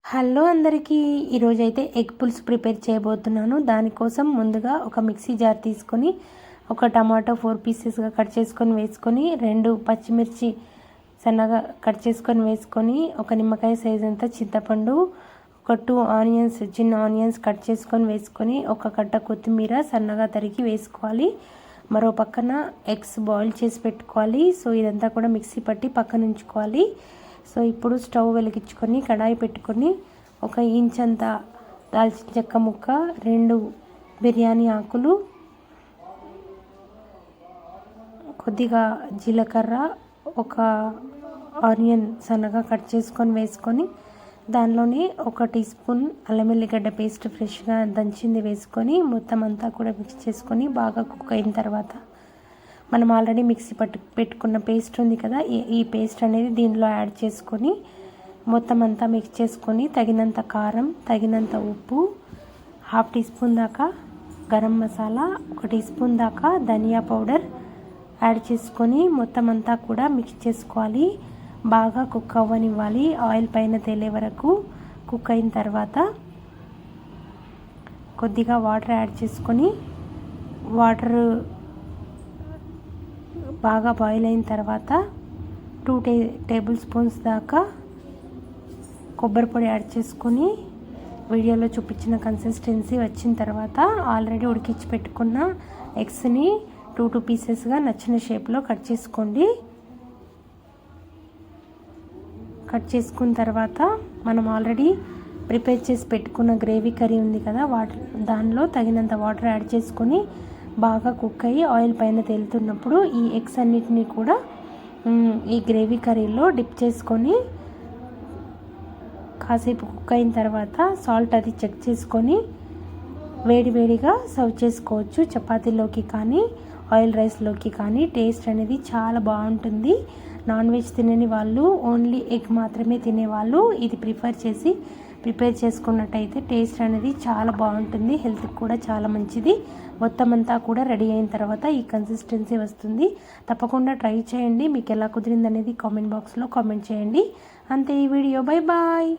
Hello అందరికీ, ఈరోజైతే egg పులుసు ప్రిపేర్ చేయబోతున్నాను. దానికోసం ముందుగా ఒక మిక్సీ జార్ తీసుకొని ఒక టమాటో 4 పీసెస్గా కట్ చేసుకొని వేసుకొని 2 పచ్చిమిర్చి సన్నగా కట్ చేసుకొని వేసుకొని ఒక నిమ్మకాయ సైజ్ అంతా చింతపండు, ఒక 2 ఆనియన్స్ చిన్న ఆనియన్స్ కట్ చేసుకొని వేసుకొని ఒక కట్ట కొత్తిమీర సన్నగా తరిగి వేసుకోవాలి. మరో పక్కన ఎగ్స్ బాయిల్ చేసి పెట్టుకోవాలి. సో ఇదంతా కూడా మిక్సీ పట్టి పక్కన ఉంచుకోవాలి. సో ఇప్పుడు స్టవ్ వెలిగించుకొని కడాయి పెట్టుకొని 1 ఇంచ్ అంత దాల్చిన చెక్క ముక్క, 2 బిర్యానీ ఆకులు, కొద్దిగా జీలకర్ర, 1 ఆనియన్ సన్నగా కట్ చేసుకొని వేసుకొని దానిలోని 1 టీ స్పూన్ అల్లం వెల్లిగడ్డ పేస్ట్ ఫ్రెష్గా దంచింది వేసుకొని మొత్తం అంతా కూడా మిక్స్ చేసుకొని బాగా కుక్ అయిన తర్వాత మనం ఆల్రెడీ మిక్సీ పెట్టుకున్న పేస్ట్ ఉంది కదా, ఈ పేస్ట్ అనేది దీనిలో యాడ్ చేసుకొని మొత్తం అంతా మిక్స్ చేసుకొని తగినంత కారం, తగినంత ఉప్పు, 1/2 టీ స్పూన్ దాకా గరం మసాలా, 1 టీ స్పూన్ దాకా ధనియా పౌడర్ యాడ్ చేసుకొని మొత్తం అంతా కూడా మిక్స్ చేసుకోవాలి. బాగా కుక్ అవ్వనివ్వాలి. ఆయిల్ పైన తేలే వరకు కుక్ అయిన తర్వాత కొద్దిగా వాటర్ యాడ్ చేసుకొని వాటర్ బాగా బాయిల్ అయిన తర్వాత 2 టేబుల్ స్పూన్స్ దాకా కొబ్బరి పొడి యాడ్ చేసుకొని వీడియోలో చూపించిన కన్సిస్టెన్సీ వచ్చిన తర్వాత ఆల్రెడీ ఉడికించి పెట్టుకున్న ఎగ్స్ని 2 పీసెస్గా నచ్చిన షేప్లో కట్ చేసుకోండి. కట్ చేసుకున్న తర్వాత మనం ఆల్రెడీ ప్రిపేర్ చేసి పెట్టుకున్న గ్రేవీ కర్రీ ఉంది కదా, దానిలో తగినంత వాటర్ యాడ్ చేసుకొని బాగా కుక్ అయ్యి ఆయిల్ పైన తేలుతున్నప్పుడు ఈ ఎగ్స్ అన్నిటినీ కూడా ఈ గ్రేవీ కర్రీలో డిప్ చేసుకొని కాసేపు కుక్ అయిన తర్వాత సాల్ట్ అది చెక్ చేసుకొని వేడివేడిగా సర్వ్ చేసుకోవచ్చు. చపాతీలోకి కానీ ఆయిల్ రైస్లోకి కానీ టేస్ట్ అనేది చాలా బాగుంటుంది. నాన్ వెజ్ తినని వాళ్ళు, ఓన్లీ ఎగ్ మాత్రమే తినేవాళ్ళు ఇది ప్రిపేర్ చేసుకున్నట్టయితే టేస్ట్ అనేది చాలా బాగుంటుంది. హెల్త్కి కూడా చాలా మంచిది. మొత్తం అంతా కూడా రెడీ అయిన తర్వాత ఈ కన్సిస్టెన్సీ వస్తుంది. తప్పకుండా ట్రై చేయండి. మీకు ఎలా కుదిరింది అనేది కామెంట్ బాక్స్లో కామెంట్ చేయండి. అంతే ఈ వీడియో. Bye bye.